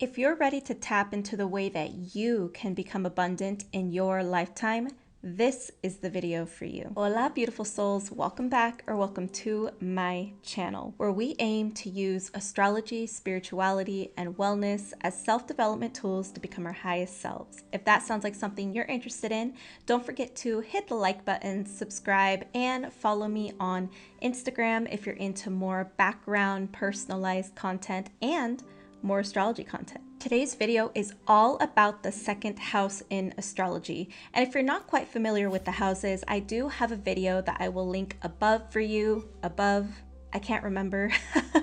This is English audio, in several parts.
If you're ready to tap into the way that you can become abundant in your lifetime, this is the video for you. Hola, beautiful souls. Welcome back or welcome to my channel, where we aim to use astrology, spirituality, and wellness as self-development tools to become our highest selves. If that sounds like something you're interested in, don't forget to hit the like button, subscribe, and follow me on Instagram if you're into more background, personalized content and more astrology content. Today's video is all about the second house in astrology. And if you're not quite familiar with the houses, I do have a video that I will link above for you. I can't remember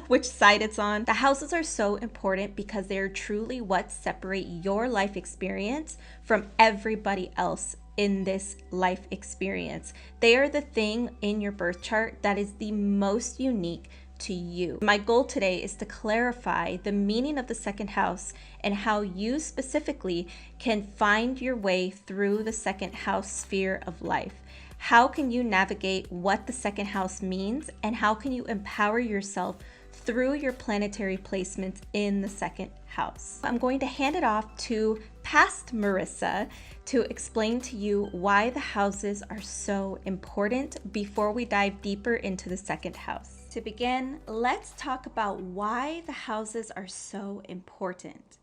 which side it's on. The houses are so important because they are truly what separate your life experience from everybody else in this life experience. They are the thing in your birth chart that is the most unique to you. My goal today is to clarify the meaning of the second house and how you specifically can find your way through the second house sphere of life. How can you navigate what the second house means, and how can you empower yourself through your planetary placements in the second house? I'm going to hand it off to past Marisa to explain to you why the houses are so important before we dive deeper into the second house. To begin, let's talk about why the houses are so important.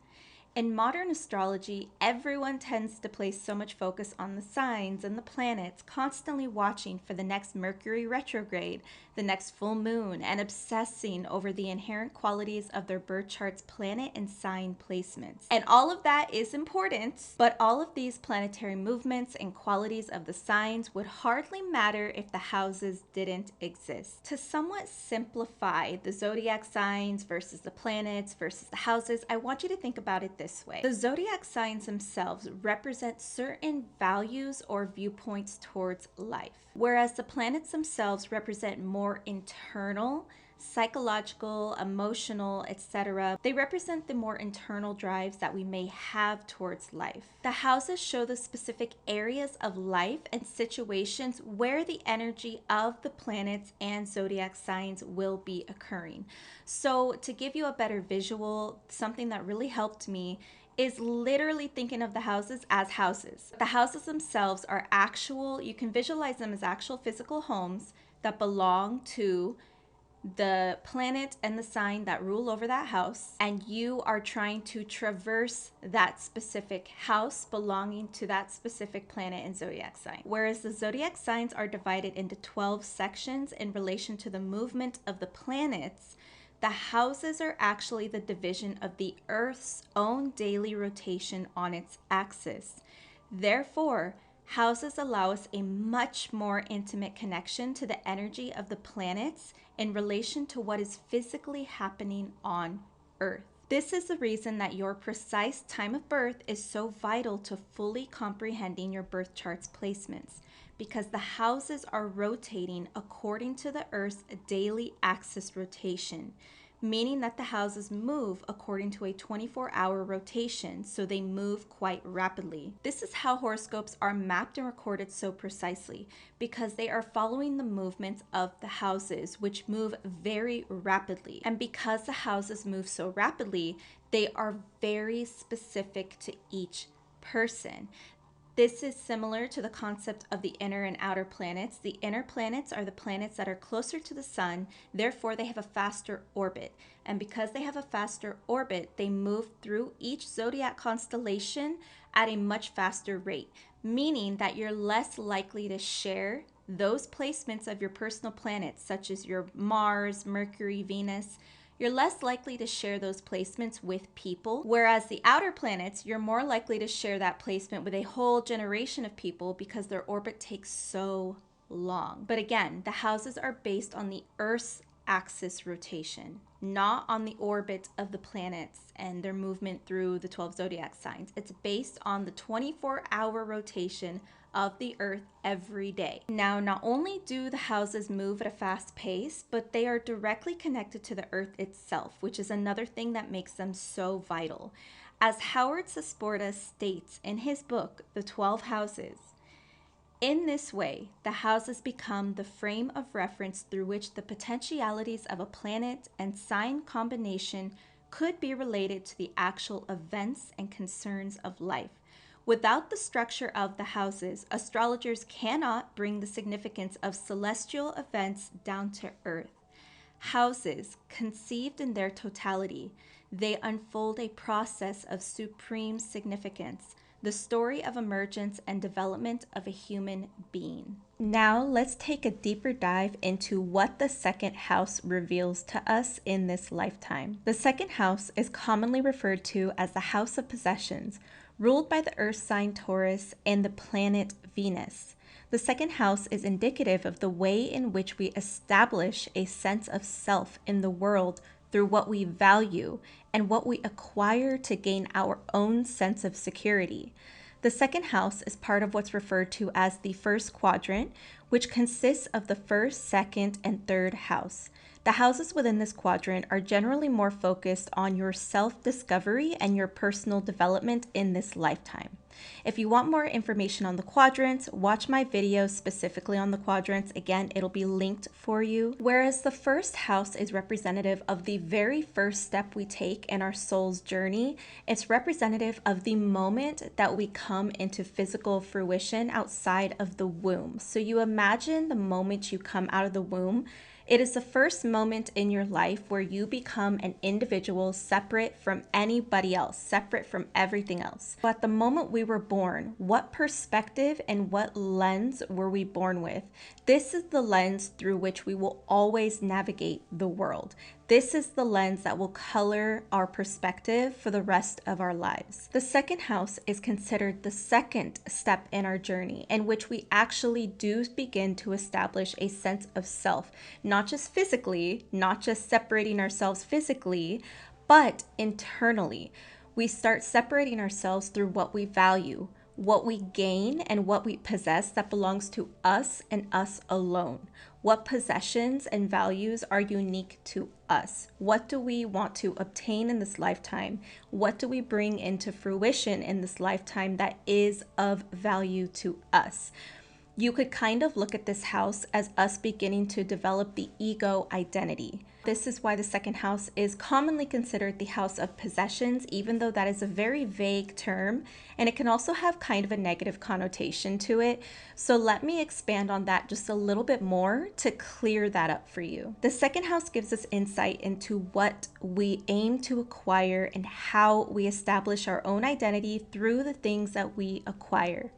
In modern astrology, everyone tends to place so much focus on the signs and the planets, constantly watching for the next Mercury retrograde, the next full moon, and obsessing over the inherent qualities of their birth chart's planet and sign placements. And all of that is important, but all of these planetary movements and qualities of the signs would hardly matter if the houses didn't exist. To somewhat simplify the zodiac signs versus the planets versus the houses, I want you to think about it this way. The zodiac signs themselves represent certain values or viewpoints towards life, whereas the planets themselves represent more internal, psychological, emotional, etc. They represent the more internal drives that we may have towards life. The houses show the specific areas of life and situations where the energy of the planets and zodiac signs will be occurring. So to give you a better visual, something that really helped me is literally thinking of the houses as houses. The houses themselves are actual, you can visualize them as actual physical homes that belong to the planet and the sign that rule over that house, and you are trying to traverse that specific house belonging to that specific planet and zodiac sign. Whereas the zodiac signs are divided into 12 sections in relation to the movement of the planets, the houses are actually the division of the Earth's own daily rotation on its axis. Therefore, houses allow us a much more intimate connection to the energy of the planets in relation to what is physically happening on Earth. This is the reason that your precise time of birth is so vital to fully comprehending your birth chart's placements, because the houses are rotating according to the Earth's daily axis rotation, meaning that the houses move according to a 24-hour rotation, so they move quite rapidly. This is how horoscopes are mapped and recorded so precisely, because they are following the movements of the houses, which move very rapidly. And because the houses move so rapidly, they are very specific to each person. This is similar to the concept of the inner and outer planets. The inner planets are the planets that are closer to the sun, therefore they have a faster orbit. And because they have a faster orbit, they move through each zodiac constellation at a much faster rate, meaning that you're less likely to share those placements of your personal planets, such as your Mars, Mercury, Venus. You're less likely to share those placements with people, whereas the outer planets, you're more likely to share that placement with a whole generation of people because their orbit takes so long. But again, the houses are based on the Earth's axis rotation, not on the orbit of the planets and their movement through the 12 zodiac signs. It's based on the 24-hour rotation of the Earth every day. Now, not only do the houses move at a fast pace, but they are directly connected to the Earth itself, which is another thing that makes them so vital. As Howard Sasporta states in his book, The 12 Houses, in this way, the houses become the frame of reference through which the potentialities of a planet and sign combination could be related to the actual events and concerns of life. Without the structure of the houses, astrologers cannot bring the significance of celestial events down to earth. Houses, conceived in their totality, they unfold a process of supreme significance, the story of emergence and development of a human being. Now, let's take a deeper dive into what the second house reveals to us in this lifetime. The second house is commonly referred to as the house of possessions, ruled by the earth sign Taurus and the planet Venus. The second house is indicative of the way in which we establish a sense of self in the world through what we value and what we acquire to gain our own sense of security. The second house is part of what's referred to as the first quadrant, which consists of the first, second, and third house. The houses within this quadrant are generally more focused on your self-discovery and your personal development in this lifetime. If you want more information on the quadrants, watch my video specifically on the quadrants. Again, it'll be linked for you. Whereas the first house is representative of the very first step we take in our soul's journey, it's representative of the moment that we come into physical fruition outside of the womb. So you imagine the moment you come out of the womb. It is the first moment in your life where you become an individual separate from anybody else, separate from everything else. So at the moment we were born, what perspective and what lens were we born with? This is the lens through which we will always navigate the world. This is the lens that will color our perspective for the rest of our lives. The second house is considered the second step in our journey, in which we actually do begin to establish a sense of self, not just physically, not just separating ourselves physically, but internally. We start separating ourselves through what we value, what we gain, and what we possess that belongs to us and us alone. What possessions and values are unique to us? What do we want to obtain in this lifetime? What do we bring into fruition in this lifetime that is of value to us? You could kind of look at this house as us beginning to develop the ego identity. This is why the second house is commonly considered the house of possessions, even though that is a very vague term, and it can also have kind of a negative connotation to it. So let me expand on that just a little bit more to clear that up for you. The second house gives us insight into what we aim to acquire and how we establish our own identity through the things that we acquire.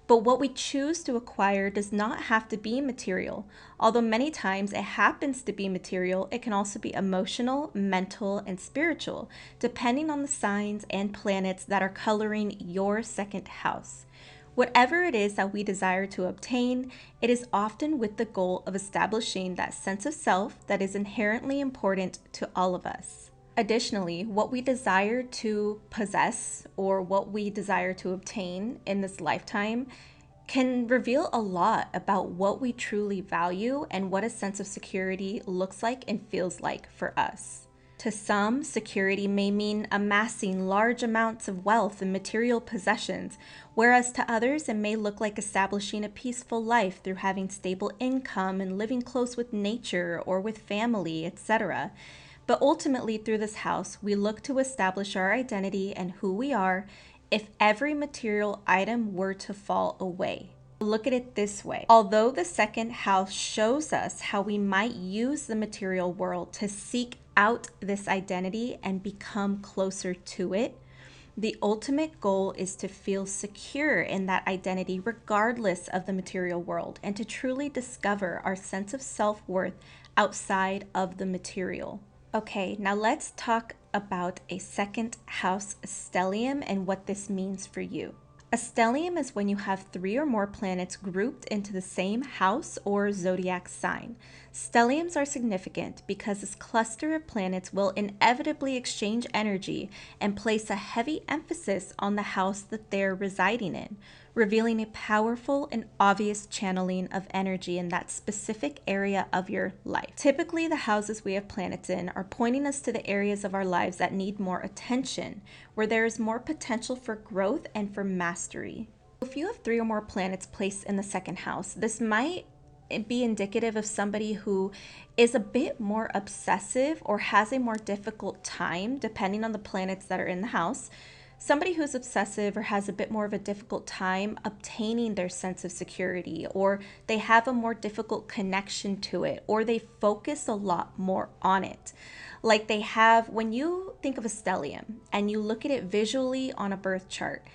But what we choose to acquire does not have to be material. Although many times it happens to be material, it can also be emotional, mental, and spiritual, depending on the signs and planets that are coloring your second house. Whatever it is that we desire to obtain, it is often with the goal of establishing that sense of self that is inherently important to all of us. Additionally, what we desire to possess or what we desire to obtain in this lifetime can reveal a lot about what we truly value and what a sense of security looks like and feels like for us. To some, security may mean amassing large amounts of wealth and material possessions, whereas to others it may look like establishing a peaceful life through having stable income and living close with nature or with family, etc. But ultimately, through this house, we look to establish our identity and who we are if every material item were to fall away. Look at it this way. Although the second house shows us how we might use the material world to seek out this identity and become closer to it, the ultimate goal is to feel secure in that identity regardless of the material world and to truly discover our sense of self-worth outside of the material. Okay, now let's talk about a second house stellium and what this means for you. A stellium is when you have 3 or more planets grouped into the same house or zodiac sign. Stelliums are significant because this cluster of planets will inevitably exchange energy and place a heavy emphasis on the house that they're residing in, revealing a powerful and obvious channeling of energy in that specific area of your life. Typically, the houses we have planets in are pointing us to the areas of our lives that need more attention, where there is more potential for growth and for mastery. If you have 3 or more planets placed in the second house, this might be indicative of somebody who is a bit more obsessive or has a more difficult time, depending on the planets that are in the house. Somebody who's obsessive or has a bit more of a difficult time obtaining their sense of security, or they have a more difficult connection to it, or they focus a lot more on it. Like they have, when you think of a stellium and you look at it visually on a birth chart,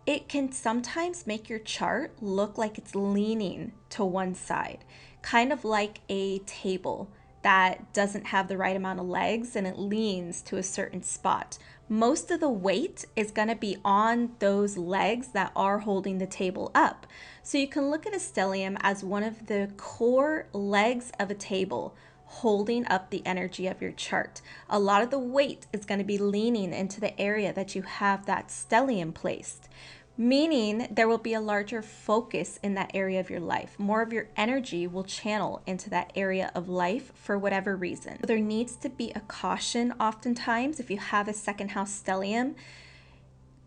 it can sometimes make your chart look like it's leaning to one side, kind of like a table that doesn't have the right amount of legs and it leans to a certain spot. Most of the weight is going to be on those legs that are holding the table up. So you can look at a stellium as one of the core legs of a table holding up the energy of your chart. A lot of the weight is going to be leaning into the area that you have that stellium placed, meaning there will be a larger focus in that area of your life. More of your energy will channel into that area of life for whatever reason. There needs to be a caution oftentimes if you have a second house stellium,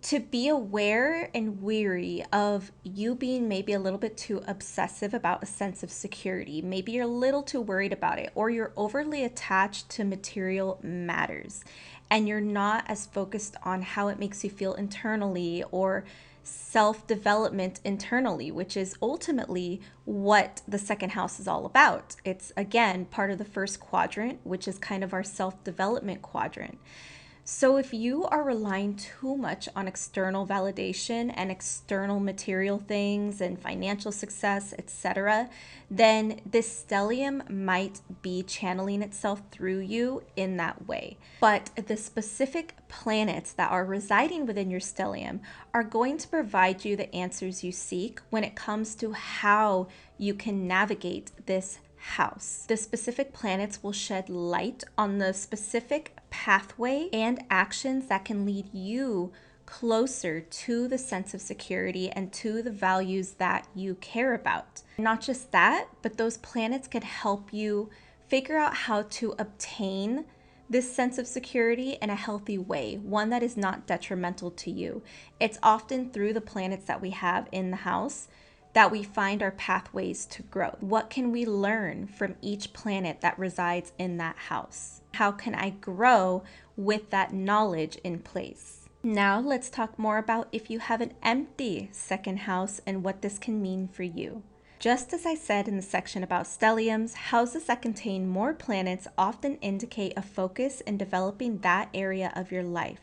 to be aware and weary of you being maybe a little bit too obsessive about a sense of security. Maybe you're a little too worried about it, or you're overly attached to material matters and you're not as focused on how it makes you feel internally or self-development internally, which is ultimately what the second house is all about. It's again part of the first quadrant, which is kind of our self-development quadrant. So if you are relying too much on external validation and external material things and financial success, etc., then this stellium might be channeling itself through you in that way. But the specific planets that are residing within your stellium are going to provide you the answers you seek when it comes to how you can navigate this house. The specific planets will shed light on the specific pathway and actions that can lead you closer to the sense of security and to the values that you care about. Not just that, but those planets could help you figure out how to obtain this sense of security in a healthy way, one that is not detrimental to you. It's often through the planets that we have in the house that we find our pathways to growth. What can we learn from each planet that resides in that house? How can I grow with that knowledge in place? Now let's talk more about if you have an empty second house and what this can mean for you. Just as I said in the section about stelliums, houses that contain more planets often indicate a focus in developing that area of your life.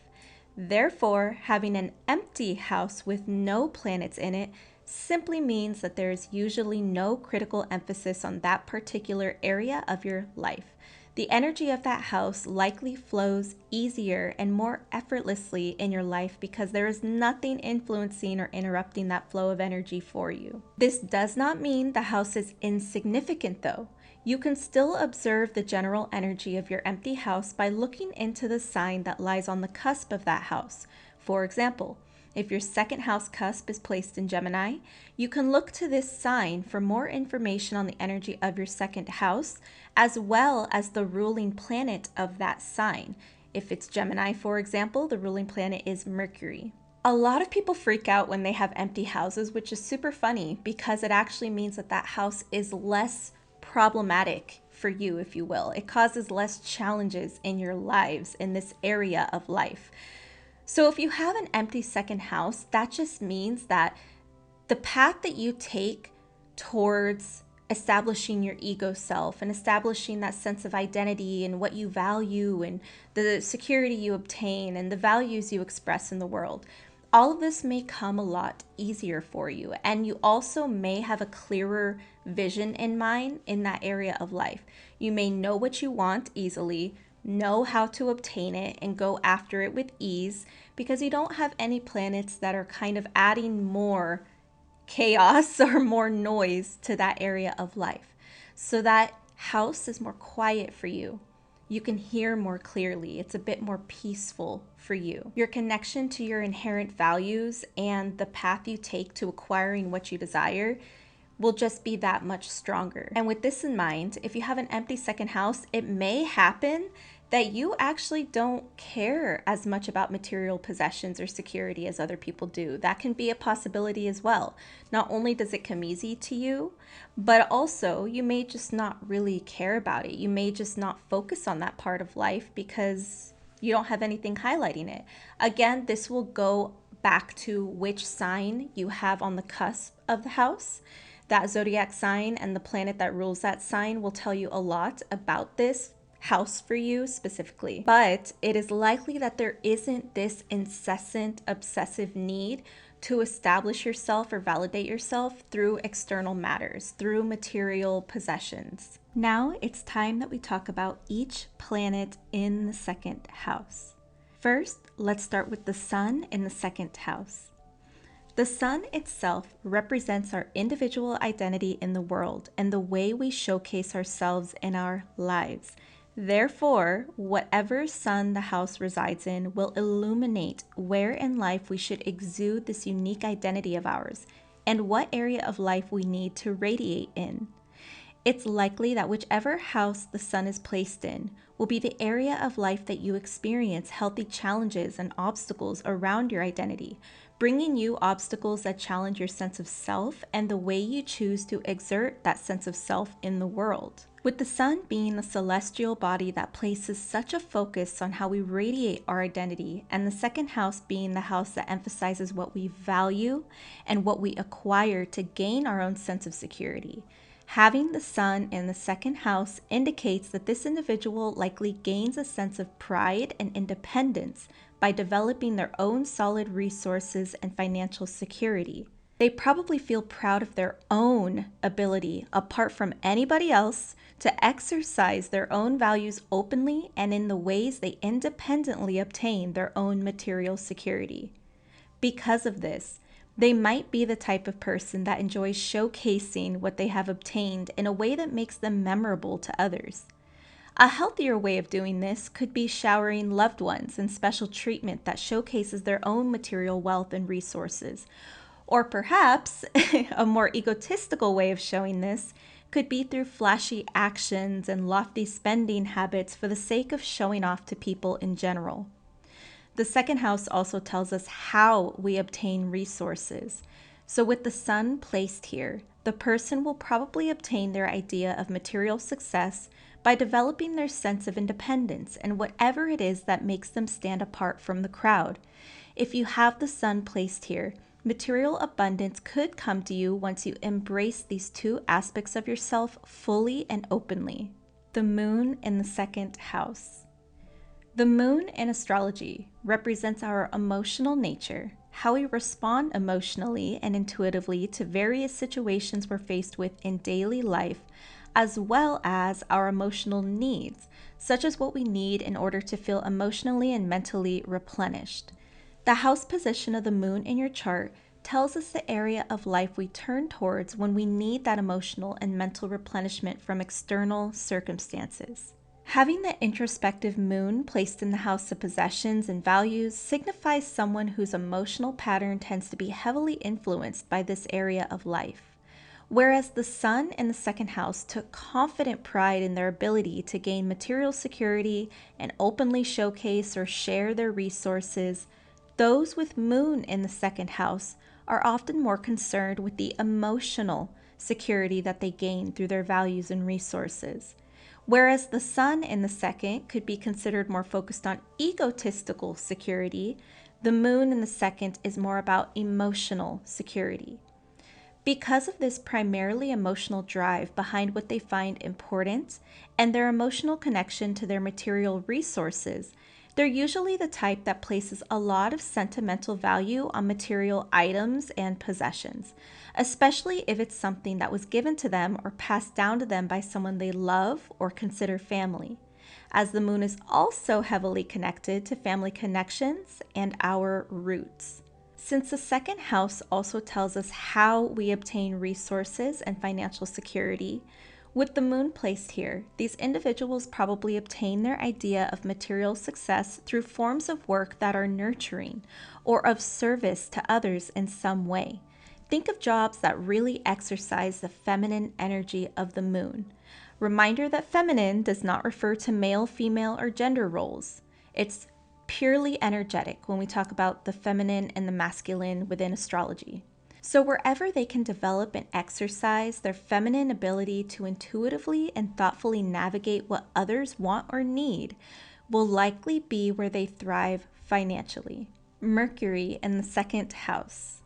Therefore, having an empty house with no planets in it simply means that there is usually no critical emphasis on that particular area of your life. The energy of that house likely flows easier and more effortlessly in your life because there is nothing influencing or interrupting that flow of energy for you. This does not mean the house is insignificant though. You can still observe the general energy of your empty house by looking into the sign that lies on the cusp of that house. For example, if your second house cusp is placed in Gemini, you can look to this sign for more information on the energy of your second house, as well as the ruling planet of that sign. If it's Gemini, for example, the ruling planet is Mercury. A lot of people freak out when they have empty houses, which is super funny because it actually means that that house is less problematic for you, if you will. It causes less challenges in your lives in this area of life. So if you have an empty second house, that just means that the path that you take towards establishing your ego self and establishing that sense of identity and what you value and the security you obtain and the values you express in the world, all of this may come a lot easier for you. And you also may have a clearer vision in mind in that area of life. You may know what you want easily, know how to obtain it, and go after it with ease because you don't have any planets that are kind of adding more chaos or more noise to that area of life. So that house is more quiet for you. You can hear more clearly. It's a bit more peaceful for you. Your connection to your inherent values and the path you take to acquiring what you desire will just be that much stronger. And with this in mind, if you have an empty second house, it may happen that you actually don't care as much about material possessions or security as other people do. That can be a possibility as well. Not only does it come easy to you, but also you may just not really care about it. You may just not focus on that part of life because you don't have anything highlighting it. Again, this will go back to which sign you have on the cusp of the house. That zodiac sign and the planet that rules that sign will tell you a lot about this house for you specifically. But it is likely that there isn't this incessant, obsessive need to establish yourself or validate yourself through external matters, through material possessions. Now it's time that we talk about each planet in the second house. First, let's start with the sun in the second house. The sun itself represents our individual identity in the world and the way we showcase ourselves in our lives. Therefore, whatever sun the house resides in will illuminate where in life we should exude this unique identity of ours and what area of life we need to radiate in. It's likely that whichever house the sun is placed in will be the area of life that you experience healthy challenges and obstacles around your identity, bringing you obstacles that challenge your sense of self and the way you choose to exert that sense of self in the world. With the sun being a celestial body that places such a focus on how we radiate our identity, and the second house being the house that emphasizes what we value and what we acquire to gain our own sense of security, having the sun in the second house indicates that this individual likely gains a sense of pride and independence by developing their own solid resources and financial security. They probably feel proud of their own ability, apart from anybody else, to exercise their own values openly and in the ways they independently obtain their own material security. Because of this, they might be the type of person that enjoys showcasing what they have obtained in a way that makes them memorable to others. A healthier way of doing this could be showering loved ones in special treatment that showcases their own material wealth and resources. Or perhaps a more egotistical way of showing this could be through flashy actions and lofty spending habits for the sake of showing off to people in general. The second house also tells us how we obtain resources. So with the sun placed here, the person will probably obtain their idea of material success by developing their sense of independence and whatever it is that makes them stand apart from the crowd. If you have the sun placed here, material abundance could come to you once you embrace these two aspects of yourself fully and openly. The moon in the second house. The moon in astrology represents our emotional nature, how we respond emotionally and intuitively to various situations we're faced with in daily life, as well as our emotional needs, such as what we need in order to feel emotionally and mentally replenished. The house position of the moon in your chart tells us the area of life we turn towards when we need that emotional and mental replenishment from external circumstances. Having the introspective moon placed in the house of possessions and values signifies someone whose emotional pattern tends to be heavily influenced by this area of life. Whereas the sun in the second house took confident pride in their ability to gain material security and openly showcase or share their resources, those with moon in the second house are often more concerned with the emotional security that they gain through their values and resources. Whereas the sun in the second could be considered more focused on egotistical security, the moon in the second is more about emotional security. Because of this primarily emotional drive behind what they find important and their emotional connection to their material resources, they're usually the type that places a lot of sentimental value on material items and possessions, especially if it's something that was given to them or passed down to them by someone they love or consider family, as the moon is also heavily connected to family connections and our roots. Since the second house also tells us how we obtain resources and financial security, with the moon placed here, these individuals probably obtain their idea of material success through forms of work that are nurturing or of service to others in some way. Think of jobs that really exercise the feminine energy of the moon. Reminder that feminine does not refer to male, female, or gender roles. It's purely energetic when we talk about the feminine and the masculine within astrology. So wherever they can develop and exercise their feminine ability to intuitively and thoughtfully navigate what others want or need will likely be where they thrive financially. Mercury in the second house.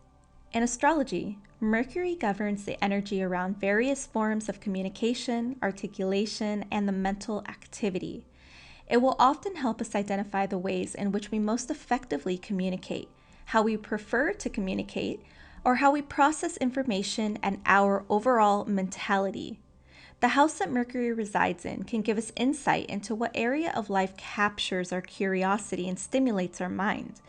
In astrology, Mercury governs the energy around various forms of communication, articulation, and the mental activity. It will often help us identify the ways in which we most effectively communicate, how we prefer to communicate, or how we process information and our overall mentality. The house that Mercury resides in can give us insight into what area of life captures our curiosity and stimulates our mind.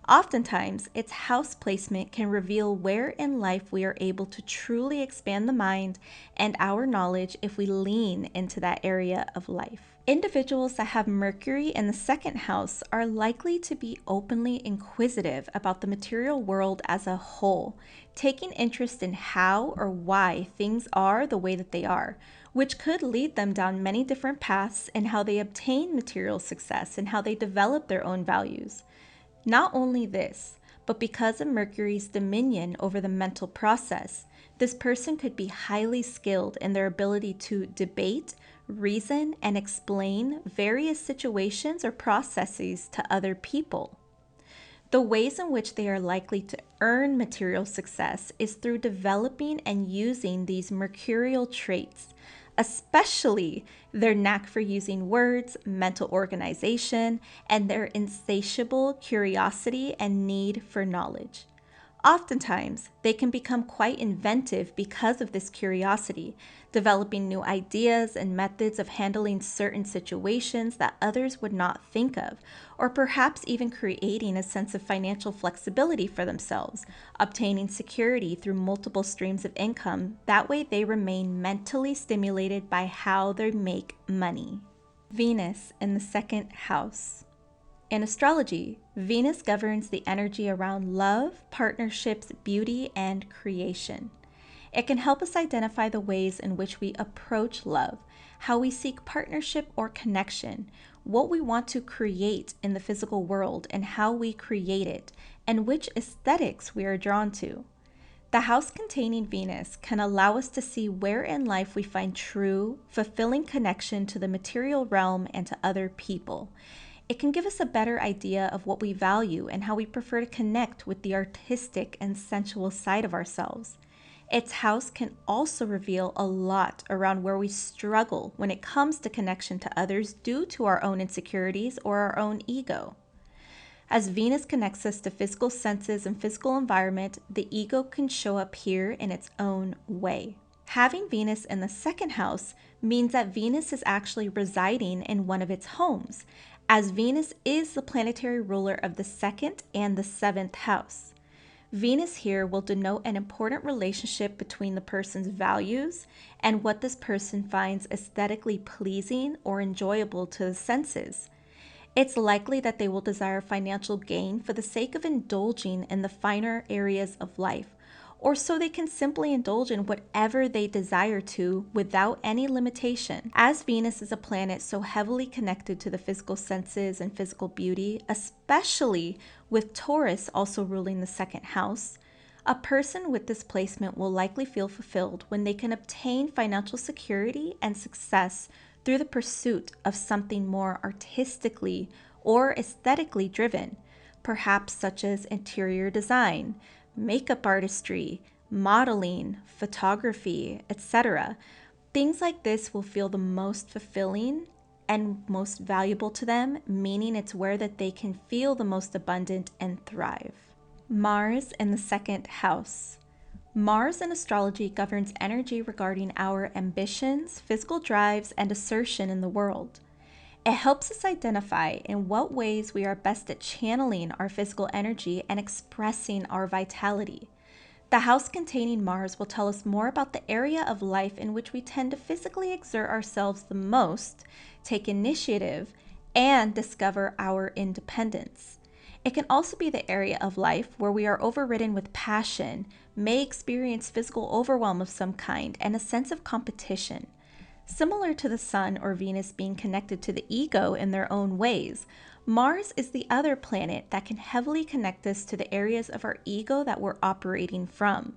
Oftentimes, its house placement can reveal where in life we are able to truly expand the mind and our knowledge if we lean into that area of life. Individuals that have Mercury in the second house are likely to be openly inquisitive about the material world as a whole, taking interest in how or why things are the way that they are, which could lead them down many different paths in how they obtain material success and how they develop their own values. Not only this, but because of Mercury's dominion over the mental process, this person could be highly skilled in their ability to debate, reason, and explain various situations or processes to other people. The ways in which they are likely to earn material success is through developing and using these mercurial traits, especially their knack for using words, mental organization, and their insatiable curiosity and need for knowledge. Oftentimes, they can become quite inventive because of this curiosity, developing new ideas and methods of handling certain situations that others would not think of, or perhaps even creating a sense of financial flexibility for themselves, obtaining security through multiple streams of income. That way they remain mentally stimulated by how they make money. Venus in the second house. In astrology, Venus governs the energy around love, partnerships, beauty, and creation. It can help us identify the ways in which we approach love, how we seek partnership or connection, what we want to create in the physical world and how we create it, and which aesthetics we are drawn to. The house containing Venus can allow us to see where in life we find true, fulfilling connection to the material realm and to other people. It can give us a better idea of what we value and how we prefer to connect with the artistic and sensual side of ourselves. Its house can also reveal a lot around where we struggle when it comes to connection to others due to our own insecurities or our own ego. As Venus connects us to physical senses and physical environment, the ego can show up here in its own way. Having Venus in the second house means that Venus is actually residing in one of its homes, as Venus is the planetary ruler of the second and the seventh house. Venus here will denote an important relationship between the person's values and what this person finds aesthetically pleasing or enjoyable to the senses. It's likely that they will desire financial gain for the sake of indulging in the finer areas of life, or so they can simply indulge in whatever they desire to without any limitation. As Venus is a planet so heavily connected to the physical senses and physical beauty, especially with Taurus also ruling the second house, a person with this placement will likely feel fulfilled when they can obtain financial security and success through the pursuit of something more artistically or aesthetically driven, perhaps such as interior design, makeup artistry, modeling, photography, etc. Things like this will feel the most fulfilling and most valuable to them, meaning it's where that they can feel the most abundant and thrive. Mars in the second house. Mars in astrology governs energy regarding our ambitions, physical drives, and assertion in the world. It helps us identify in what ways we are best at channeling our physical energy and expressing our vitality. The house containing Mars will tell us more about the area of life in which we tend to physically exert ourselves the most, take initiative, and discover our independence. It can also be the area of life where we are overridden with passion, may experience physical overwhelm of some kind, and a sense of competition. Similar to the Sun or Venus being connected to the ego in their own ways, Mars is the other planet that can heavily connect us to the areas of our ego that we're operating from.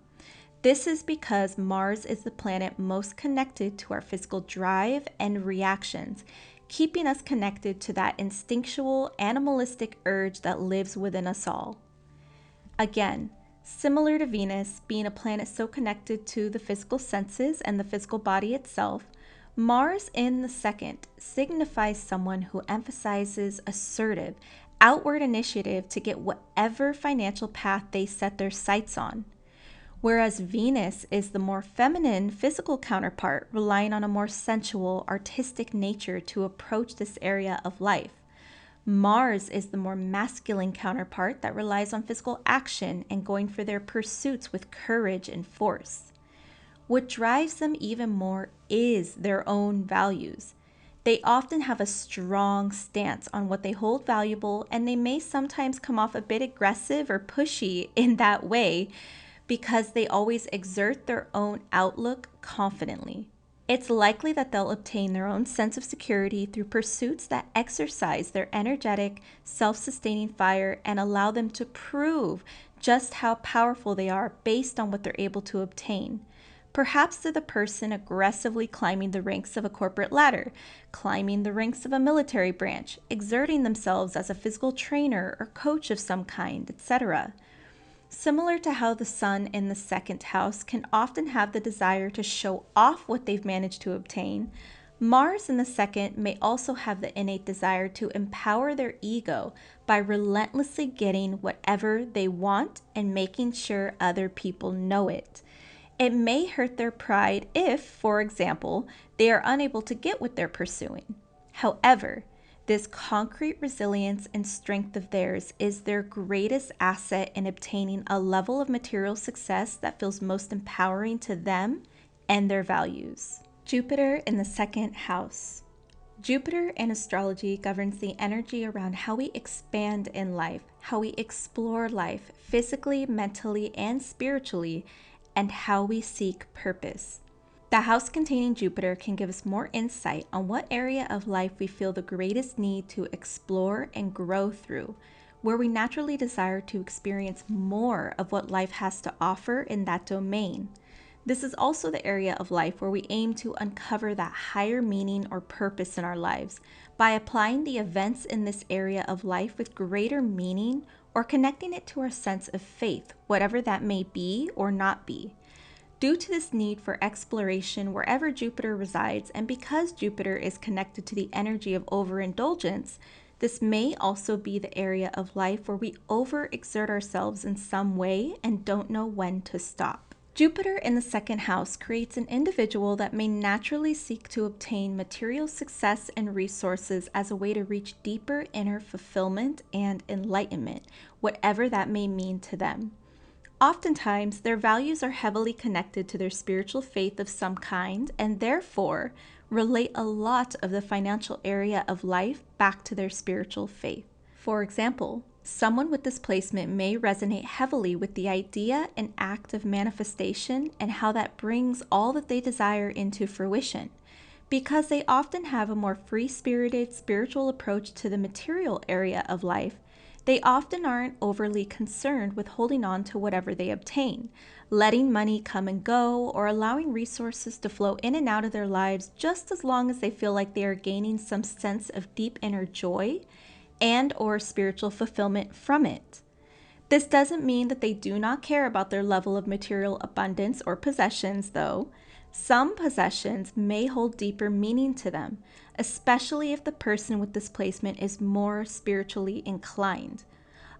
This is because Mars is the planet most connected to our physical drive and reactions, keeping us connected to that instinctual, animalistic urge that lives within us all. Again, similar to Venus being a planet so connected to the physical senses and the physical body itself, Mars in the second signifies someone who emphasizes assertive, outward initiative to get whatever financial path they set their sights on. Whereas Venus is the more feminine physical counterpart, relying on a more sensual, artistic nature to approach this area of life. Mars is the more masculine counterpart that relies on physical action and going for their pursuits with courage and force. What drives them even more is their own values. They often have a strong stance on what they hold valuable, and they may sometimes come off a bit aggressive or pushy in that way because they always exert their own outlook confidently. It's likely that they'll obtain their own sense of security through pursuits that exercise their energetic, self-sustaining fire and allow them to prove just how powerful they are based on what they're able to obtain. Perhaps they're the person aggressively climbing the ranks of a corporate ladder, climbing the ranks of a military branch, exerting themselves as a physical trainer or coach of some kind, etc. Similar to how the Sun in the second house can often have the desire to show off what they've managed to obtain, Mars in the second may also have the innate desire to empower their ego by relentlessly getting whatever they want and making sure other people know it. It may hurt their pride if, for example, they are unable to get what they're pursuing. However, this concrete resilience and strength of theirs is their greatest asset in obtaining a level of material success that feels most empowering to them and their values. Jupiter in the second house. Jupiter in astrology governs the energy around how we expand in life, how we explore life physically, mentally, and spiritually, and how we seek purpose. The house containing Jupiter can give us more insight on what area of life we feel the greatest need to explore and grow through, where we naturally desire to experience more of what life has to offer in that domain. This is also the area of life where we aim to uncover that higher meaning or purpose in our lives by applying the events in this area of life with greater meaning or connecting it to our sense of faith, whatever that may be or not be. Due to this need for exploration wherever Jupiter resides, and because Jupiter is connected to the energy of overindulgence, this may also be the area of life where we overexert ourselves in some way and don't know when to stop. Jupiter in the second house creates an individual that may naturally seek to obtain material success and resources as a way to reach deeper inner fulfillment and enlightenment, whatever that may mean to them. Oftentimes, their values are heavily connected to their spiritual faith of some kind and therefore relate a lot of the financial area of life back to their spiritual faith. For example, someone with this placement may resonate heavily with the idea and act of manifestation and how that brings all that they desire into fruition. Because they often have a more free-spirited spiritual approach to the material area of life, they often aren't overly concerned with holding on to whatever they obtain, letting money come and go, or allowing resources to flow in and out of their lives just as long as they feel like they are gaining some sense of deep inner joy and or spiritual fulfillment from it. This doesn't mean that they do not care about their level of material abundance or possessions, though. Some possessions may hold deeper meaning to them, especially if the person with this placement is more spiritually inclined.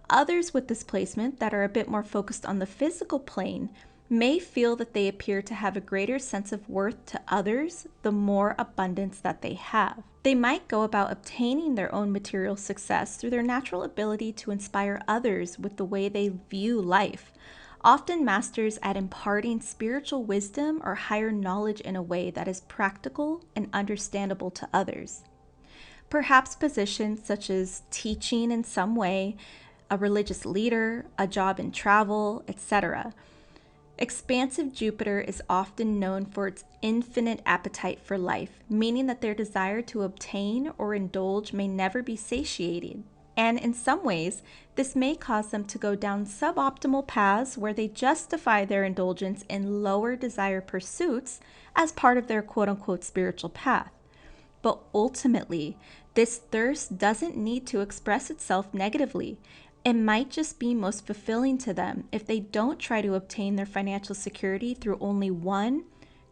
Others with this placement that are a bit more focused on the physical plane may feel that they appear to have a greater sense of worth to others the more abundance that they have. They might go about obtaining their own material success through their natural ability to inspire others with the way they view life, often masters at imparting spiritual wisdom or higher knowledge in a way that is practical and understandable to others. Perhaps positions such as teaching in some way, a religious leader, a job in travel, etc. Expansive Jupiter is often known for its infinite appetite for life, meaning that their desire to obtain or indulge may never be satiated. And in some ways, this may cause them to go down suboptimal paths where they justify their indulgence in lower desire pursuits as part of their quote-unquote spiritual path. But ultimately, this thirst doesn't need to express itself negatively. It might just be most fulfilling to them if they don't try to obtain their financial security through only one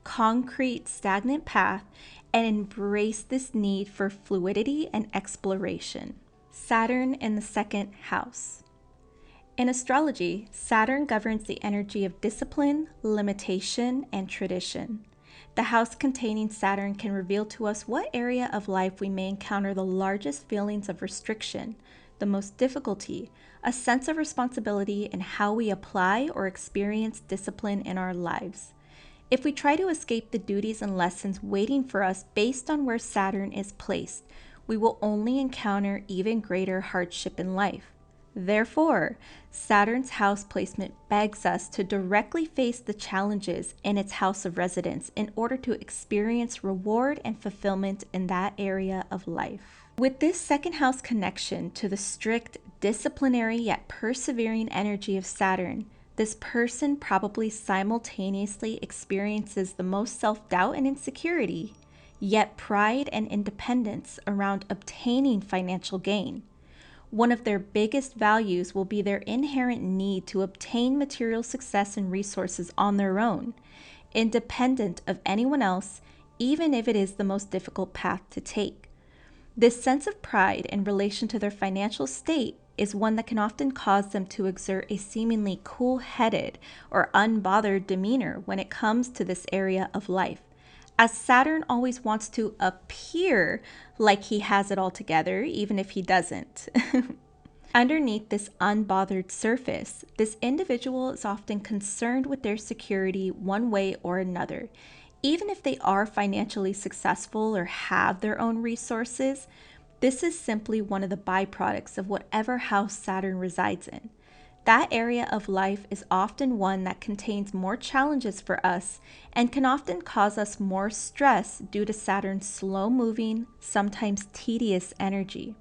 concrete, stagnant path and embrace this need for fluidity and exploration. Saturn in the second house. In astrology, Saturn governs the energy of discipline, limitation, and tradition. The house containing Saturn can reveal to us what area of life we may encounter the largest feelings of restriction, the most difficulty, a sense of responsibility, and how we apply or experience discipline in our lives. If we try to escape the duties and lessons waiting for us based on where Saturn is placed, we will only encounter even greater hardship in life. Therefore, Saturn's house placement begs us to directly face the challenges in its house of residence in order to experience reward and fulfillment in that area of life. With this second house connection to the strict, disciplinary yet persevering energy of Saturn, this person probably simultaneously experiences the most self-doubt and insecurity, yet pride and independence around obtaining financial gain. One of their biggest values will be their inherent need to obtain material success and resources on their own, independent of anyone else, even if it is the most difficult path to take. This sense of pride in relation to their financial state is one that can often cause them to exert a seemingly cool-headed or unbothered demeanor when it comes to this area of life, as Saturn always wants to appear like he has it all together, even if he doesn't. Underneath this unbothered surface, this individual is often concerned with their security one way or another. Even if they are financially successful or have their own resources, this is simply one of the byproducts of whatever house Saturn resides in. That area of life is often one that contains more challenges for us and can often cause us more stress due to Saturn's slow-moving, sometimes tedious energy.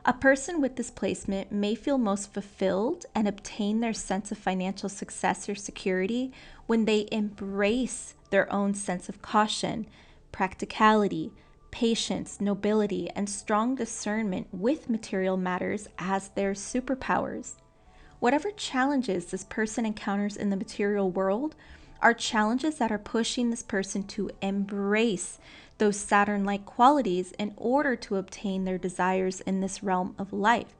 A person with this placement may feel most fulfilled and obtain their sense of financial success or security when they embrace their own sense of caution, practicality, patience, nobility, and strong discernment with material matters as their superpowers. Whatever challenges this person encounters in the material world are challenges that are pushing this person to embrace those Saturn-like qualities in order to obtain their desires in this realm of life.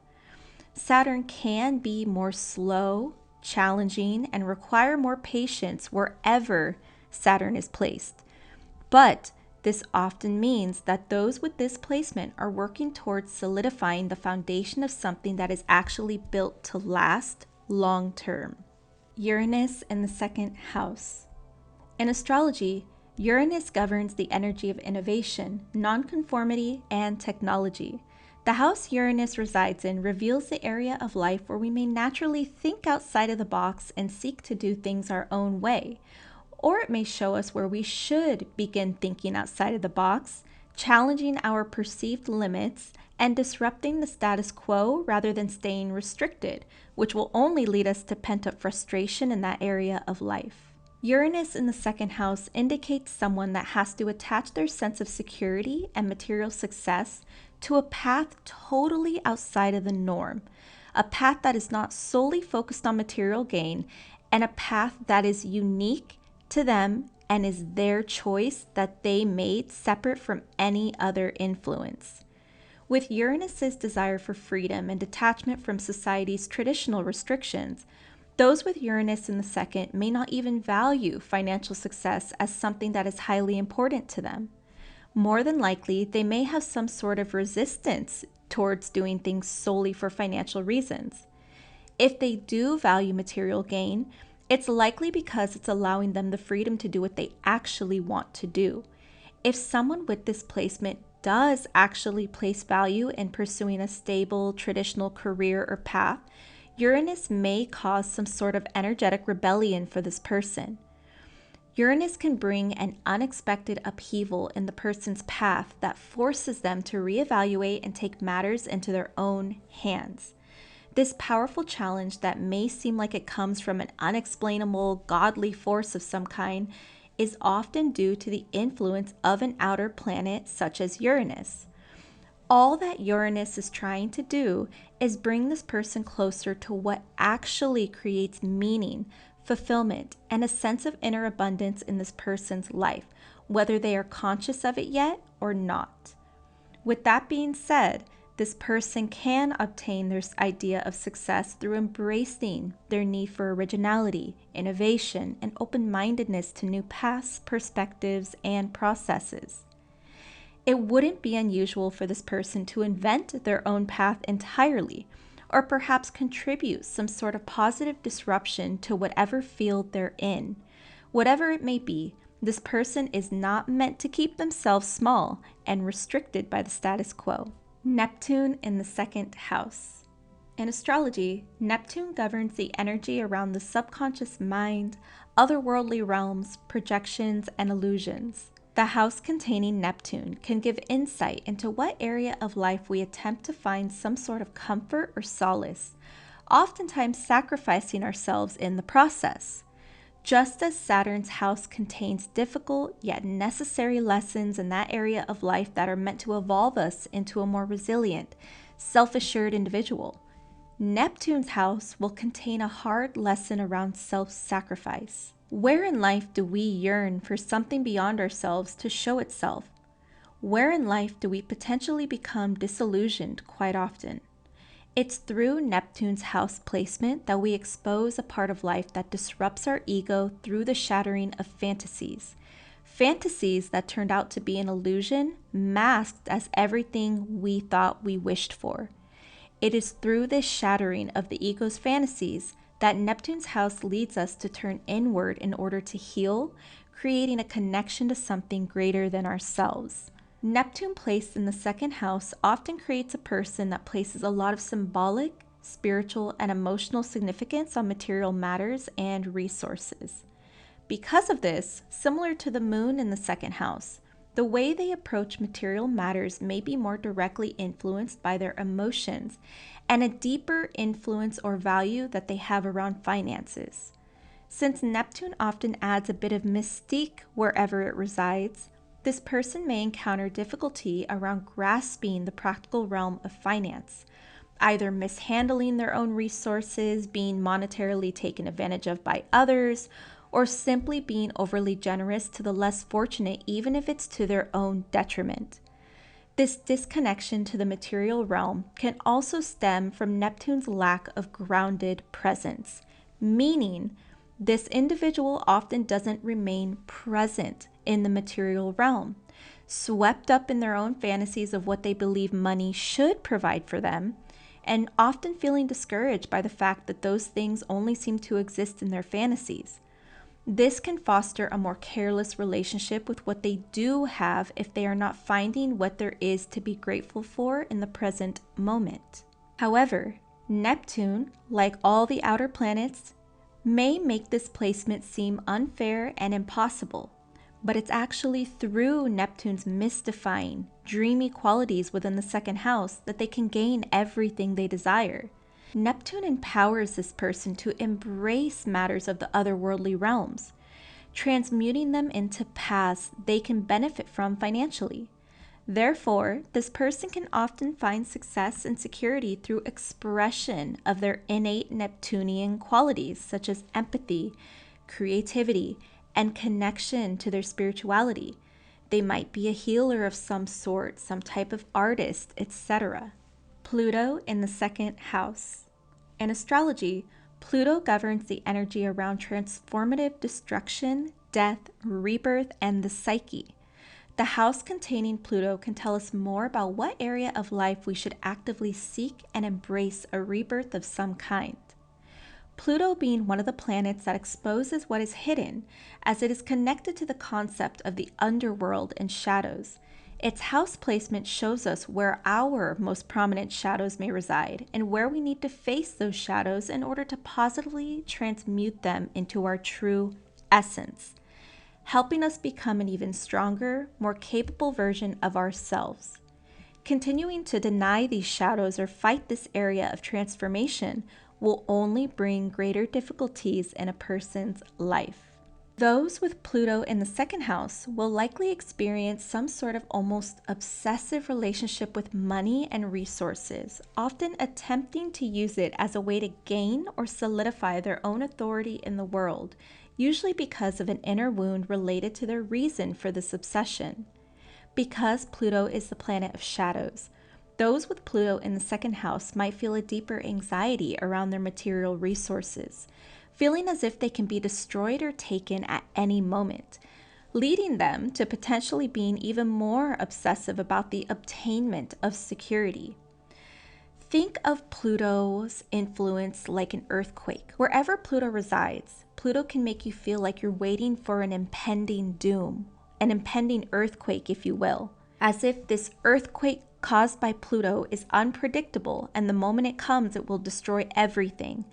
Saturn can be more slow, challenging, and require more patience wherever Saturn is placed. But this often means that those with this placement are working towards solidifying the foundation of something that is actually built to last long term. Uranus in the second house. In astrology, Uranus governs the energy of innovation, nonconformity, and technology. The house Uranus resides in reveals the area of life where we may naturally think outside of the box and seek to do things our own way. Or it may show us where we should begin thinking outside of the box, challenging our perceived limits, and disrupting the status quo rather than staying restricted, which will only lead us to pent-up frustration in that area of life. Uranus in the second house indicates someone that has to attach their sense of security and material success to a path totally outside of the norm, a path that is not solely focused on material gain, and a path that is unique to them and is their choice that they made separate from any other influence. With Uranus's desire for freedom and detachment from society's traditional restrictions, those with Uranus in the second may not even value financial success as something that is highly important to them. More than likely, they may have some sort of resistance towards doing things solely for financial reasons. If they do value material gain, it's likely because it's allowing them the freedom to do what they actually want to do. If someone with this placement does actually place value in pursuing a stable, traditional career or path, Uranus may cause some sort of energetic rebellion for this person. Uranus can bring an unexpected upheaval in the person's path that forces them to reevaluate and take matters into their own hands. This powerful challenge that may seem like it comes from an unexplainable, godly force of some kind is often due to the influence of an outer planet such as Uranus. All that Uranus is trying to do is bring this person closer to what actually creates meaning, fulfillment, and a sense of inner abundance in this person's life, whether they are conscious of it yet or not. With that being said, this person can obtain their idea of success through embracing their need for originality, innovation, and open-mindedness to new paths, perspectives, and processes. It wouldn't be unusual for this person to invent their own path entirely, or perhaps contribute some sort of positive disruption to whatever field they're in. Whatever it may be, this person is not meant to keep themselves small and restricted by the status quo. Neptune in the second house. In astrology, Neptune governs the energy around the subconscious mind, otherworldly realms, projections, and illusions. The house containing Neptune can give insight into what area of life we attempt to find some sort of comfort or solace, oftentimes sacrificing ourselves in the process. Just as Saturn's house contains difficult yet necessary lessons in that area of life that are meant to evolve us into a more resilient, self-assured individual, Neptune's house will contain a hard lesson around self-sacrifice. Where in life do we yearn for something beyond ourselves to show itself? Where in life do we potentially become disillusioned quite often? It's through Neptune's house placement that we expose a part of life that disrupts our ego through the shattering of fantasies. Fantasies that turned out to be an illusion, masked as everything we thought we wished for. It is through this shattering of the ego's fantasies that Neptune's house leads us to turn inward in order to heal, creating a connection to something greater than ourselves. Neptune placed in the second house often creates a person that places a lot of symbolic, spiritual, and emotional significance on material matters and resources. Because of this, similar to the moon in the second house, the way they approach material matters may be more directly influenced by their emotions and a deeper influence or value that they have around finances. Since Neptune often adds a bit of mystique wherever it resides, this person may encounter difficulty around grasping the practical realm of finance, either mishandling their own resources, being monetarily taken advantage of by others, or simply being overly generous to the less fortunate, even if it's to their own detriment. This disconnection to the material realm can also stem from Neptune's lack of grounded presence, meaning this individual often doesn't remain present in the material realm, swept up in their own fantasies of what they believe money should provide for them, and often feeling discouraged by the fact that those things only seem to exist in their fantasies. This can foster a more careless relationship with what they do have if they are not finding what there is to be grateful for in the present moment. However, Neptune, like all the outer planets, may make this placement seem unfair and impossible, but it's actually through Neptune's mystifying, dreamy qualities within the second house that they can gain everything they desire. Neptune empowers this person to embrace matters of the otherworldly realms, transmuting them into paths they can benefit from financially. Therefore, this person can often find success and security through expression of their innate Neptunian qualities, such as empathy, creativity, and connection to their spirituality. They might be a healer of some sort, some type of artist, etc. Pluto in the second house. In astrology, Pluto governs the energy around transformative destruction, death, rebirth, and the psyche. The house containing Pluto can tell us more about what area of life we should actively seek and embrace a rebirth of some kind. Pluto being one of the planets that exposes what is hidden, as it is connected to the concept of the underworld and shadows. Its house placement shows us where our most prominent shadows may reside and where we need to face those shadows in order to positively transmute them into our true essence, helping us become an even stronger, more capable version of ourselves. Continuing to deny these shadows or fight this area of transformation will only bring greater difficulties in a person's life. Those with Pluto in the second house will likely experience some sort of almost obsessive relationship with money and resources, often attempting to use it as a way to gain or solidify their own authority in the world, usually because of an inner wound related to their reason for this obsession. Because Pluto is the planet of shadows, those with Pluto in the second house might feel a deeper anxiety around their material resources, feeling as if they can be destroyed or taken at any moment, leading them to potentially being even more obsessive about the obtainment of security. Think of Pluto's influence like an earthquake. Wherever Pluto resides, Pluto can make you feel like you're waiting for an impending doom, an impending earthquake, if you will, as if this earthquake caused by Pluto is unpredictable and the moment it comes, it will destroy everything.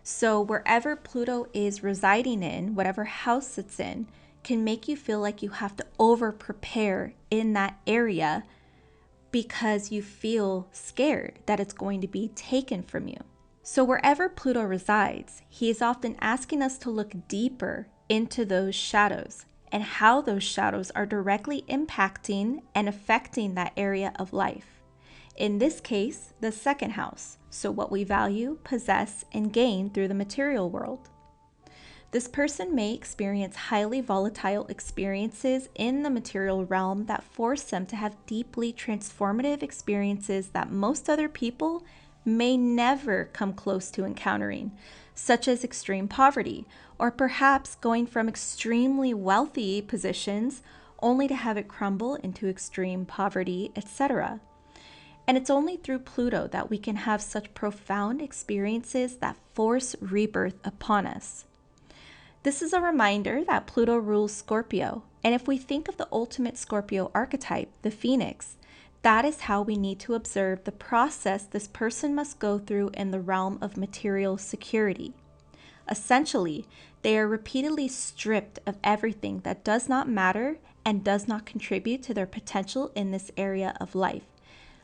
So wherever Pluto is residing in, whatever house it's in, can make you feel like you have to over-prepare in that area because you feel scared that it's going to be taken from you. So wherever Pluto resides, he is often asking us to look deeper into those shadows and how those shadows are directly impacting and affecting that area of life. In this case, the second house, so what we value, possess, and gain through the material world. This person may experience highly volatile experiences in the material realm that force them to have deeply transformative experiences that most other people may never come close to encountering, such as extreme poverty, or perhaps going from extremely wealthy positions only to have it crumble into extreme poverty, etc. And it's only through Pluto that we can have such profound experiences that force rebirth upon us. This is a reminder that Pluto rules Scorpio, and if we think of the ultimate Scorpio archetype, the Phoenix, that is how we need to observe the process this person must go through in the realm of material security. Essentially, they are repeatedly stripped of everything that does not matter and does not contribute to their potential in this area of life,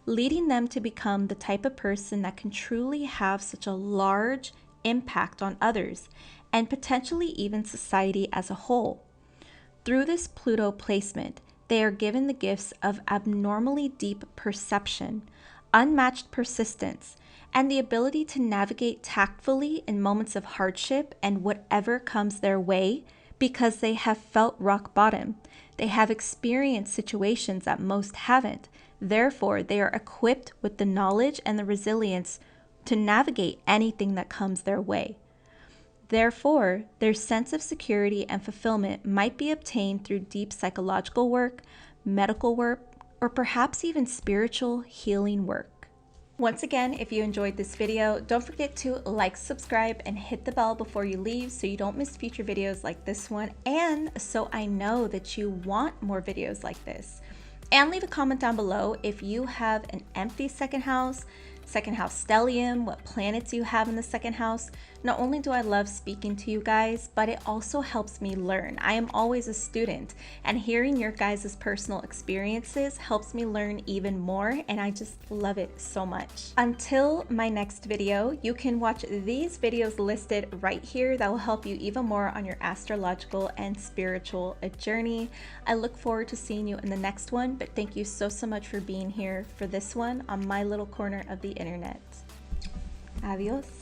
leading them to become the type of person that can truly have such a large impact on others and potentially even society as a whole. Through this Pluto placement, they are given the gifts of abnormally deep perception, unmatched persistence, and the ability to navigate tactfully in moments of hardship and whatever comes their way because they have felt rock bottom. They have experienced situations that most haven't. Therefore, they are equipped with the knowledge and the resilience to navigate anything that comes their way. Therefore, their sense of security and fulfillment might be obtained through deep psychological work, medical work, or perhaps even spiritual healing work. Once again, if you enjoyed this video, don't forget to like, subscribe, and hit the bell before you leave so you don't miss future videos like this one, and so I know that you want more videos like this. And leave a comment down below if you have an empty second house stellium, what planets you have in the second house. Not only do I love speaking to you guys, but it also helps me learn. I am always a student, and hearing your guys' personal experiences helps me learn even more, and I just love it so much. Until my next video, you can watch these videos listed right here that will help you even more on your astrological and spiritual journey. I look forward to seeing you in the next one, but thank you so much for being here for this one on my little corner of the internet. Adios.